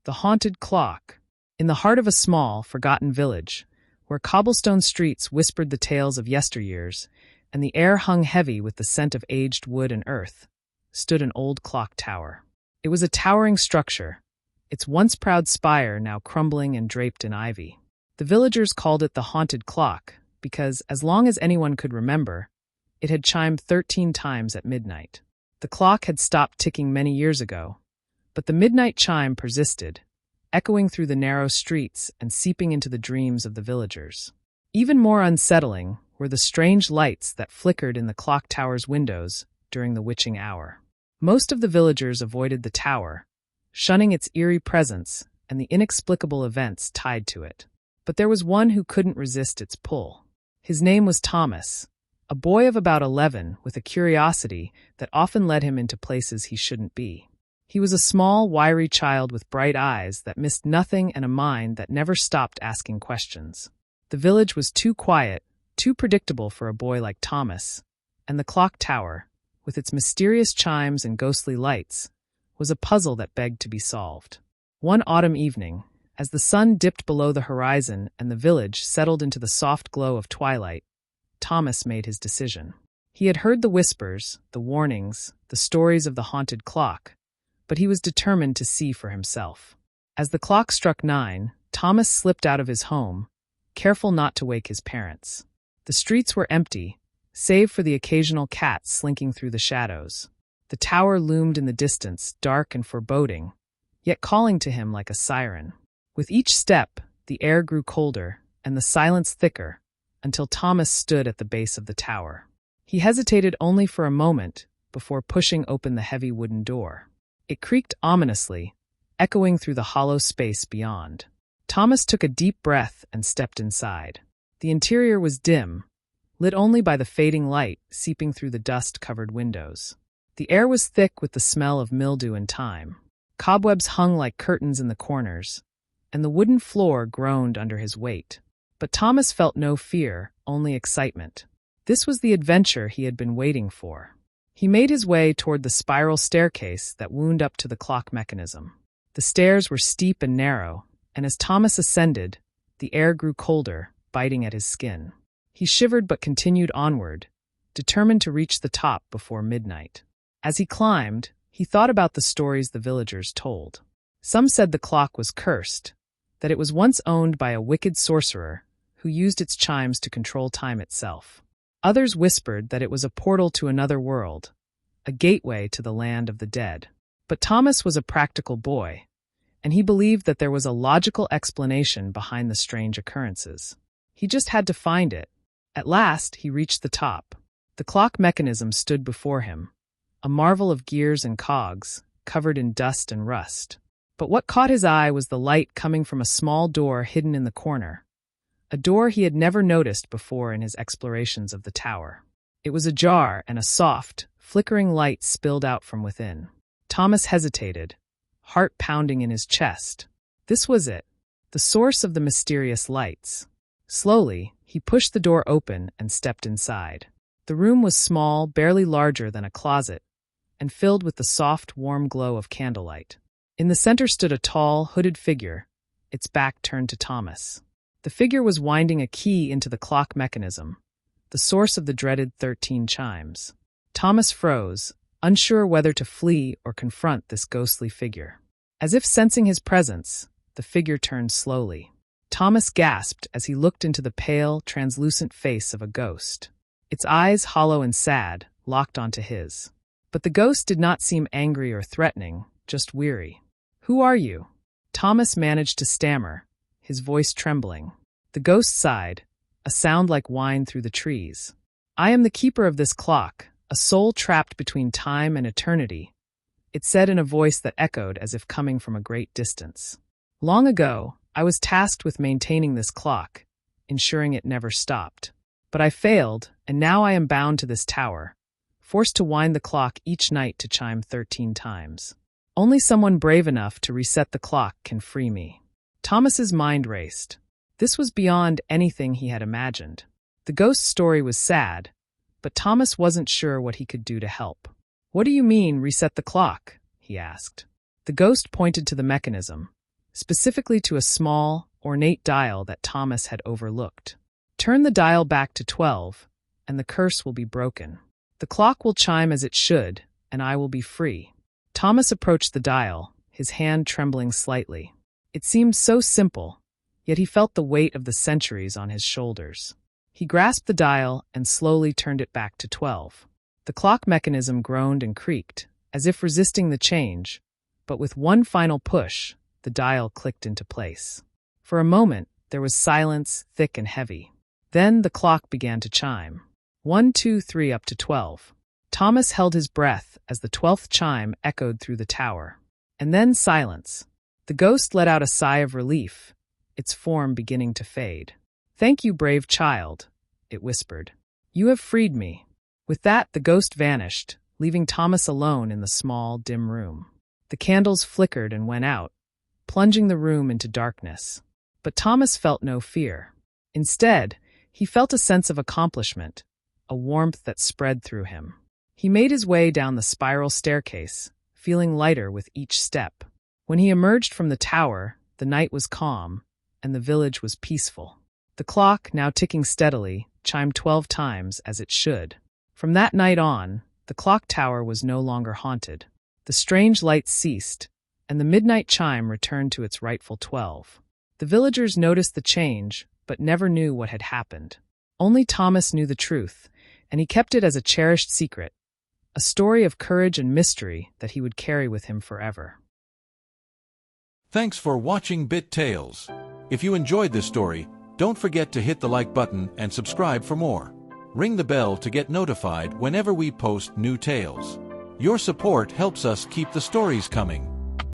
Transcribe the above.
The haunted clock. In the heart of a small, forgotten village, where cobblestone streets whispered the tales of yesteryears, and the air hung heavy with the scent of aged wood and earth, stood an old clock tower. It was a towering structure, its once proud spire now crumbling and draped in ivy. The villagers called it the haunted clock because, as long as anyone could remember, it had chimed 13 times at midnight. The clock had stopped ticking many years ago, but the midnight chime persisted, echoing through the narrow streets and seeping into the dreams of the villagers. Even more unsettling were the strange lights that flickered in the clock tower's windows during the witching hour. Most of the villagers avoided the tower, shunning its eerie presence and the inexplicable events tied to it. But there was one who couldn't resist its pull. His name was Thomas, a boy of about 11 with a curiosity that often led him into places he shouldn't be. He was a small, wiry child with bright eyes that missed nothing and a mind that never stopped asking questions. The village was too quiet, too predictable for a boy like Thomas, and the clock tower, with its mysterious chimes and ghostly lights, was a puzzle that begged to be solved. One autumn evening, as the sun dipped below the horizon and the village settled into the soft glow of twilight, Thomas made his decision. He had heard the whispers, the warnings, the stories of the haunted clock, but he was determined to see for himself. As the clock struck 9, Thomas slipped out of his home, careful not to wake his parents. The streets were empty, save for the occasional cat slinking through the shadows. The tower loomed in the distance, dark and foreboding, yet calling to him like a siren. With each step, the air grew colder and the silence thicker, until Thomas stood at the base of the tower. He hesitated only for a moment before pushing open the heavy wooden door. It creaked ominously, echoing through the hollow space beyond. Thomas took a deep breath and stepped inside. The interior was dim, lit only by the fading light seeping through the dust-covered windows. The air was thick with the smell of mildew and thyme. Cobwebs hung like curtains in the corners, and the wooden floor groaned under his weight. But Thomas felt no fear, only excitement. This was the adventure he had been waiting for. He made his way toward the spiral staircase that wound up to the clock mechanism. The stairs were steep and narrow, and as Thomas ascended, the air grew colder, biting at his skin. He shivered but continued onward, determined to reach the top before midnight. As he climbed, he thought about the stories the villagers told. Some said the clock was cursed, that it was once owned by a wicked sorcerer who used its chimes to control time itself. Others whispered that it was a portal to another world, a gateway to the land of the dead. But Thomas was a practical boy, and he believed that there was a logical explanation behind the strange occurrences. He just had to find it. At last, he reached the top. The clock mechanism stood before him, a marvel of gears and cogs, covered in dust and rust. But what caught his eye was the light coming from a small door hidden in the corner, a door he had never noticed before in his explorations of the tower. It was ajar, and a soft, flickering light spilled out from within. Thomas hesitated, heart pounding in his chest. This was it, the source of the mysterious lights. Slowly, he pushed the door open and stepped inside. The room was small, barely larger than a closet, and filled with the soft, warm glow of candlelight. In the center stood a tall, hooded figure, its back turned to Thomas. The figure was winding a key into the clock mechanism, the source of the dreaded 13 chimes. Thomas froze, unsure whether to flee or confront this ghostly figure. As if sensing his presence, the figure turned slowly. Thomas gasped as he looked into the pale, translucent face of a ghost. Its eyes, hollow and sad, locked onto his. But the ghost did not seem angry or threatening, just weary. "Who are you?" Thomas managed to stammer, his voice trembling. The ghost sighed, a sound like whine through the trees. "I am the keeper of this clock, a soul trapped between time and eternity," it said in a voice that echoed as if coming from a great distance. "Long ago, I was tasked with maintaining this clock, ensuring it never stopped. But I failed, and now I am bound to this tower, forced to wind the clock each night to chime 13 times. Only someone brave enough to reset the clock can free me." Thomas's mind raced. This was beyond anything he had imagined. The ghost's story was sad, but Thomas wasn't sure what he could do to help. "What do you mean, reset the clock?" he asked. The ghost pointed to the mechanism, specifically to a small, ornate dial that Thomas had overlooked. Turn the dial back to 12, and the curse will be broken. The clock will chime as it should, and I will be free. Thomas approached the dial, his hand trembling slightly. It seemed so simple, yet he felt the weight of the centuries on his shoulders. He grasped the dial and slowly turned it back to 12. The clock mechanism groaned and creaked, as if resisting the change, but with one final push, the dial clicked into place. For a moment, there was silence, thick and heavy. Then the clock began to chime. 1, 2, 3 up to 12. Thomas held his breath as the 12th chime echoed through the tower. And then silence. The ghost let out a sigh of relief, its form beginning to fade. "Thank you, brave child," it whispered. "You have freed me." With that, the ghost vanished, leaving Thomas alone in the small, dim room. The candles flickered and went out, plunging the room into darkness. But Thomas felt no fear. Instead, he felt a sense of accomplishment, a warmth that spread through him. He made his way down the spiral staircase, feeling lighter with each step. When he emerged from the tower, the night was calm, and the village was peaceful. The clock, now ticking steadily, chimed 12 times as it should. From that night on, the clock tower was no longer haunted. The strange lights ceased, and the midnight chime returned to its rightful 12. The villagers noticed the change, but never knew what had happened. Only Thomas knew the truth, and he kept it as a cherished secret, a story of courage and mystery that he would carry with him forever. Thanks for watching Bit Tales. If you enjoyed this story, don't forget to hit the like button and subscribe for more. Ring the bell to get notified whenever we post new tales. Your support helps us keep the stories coming.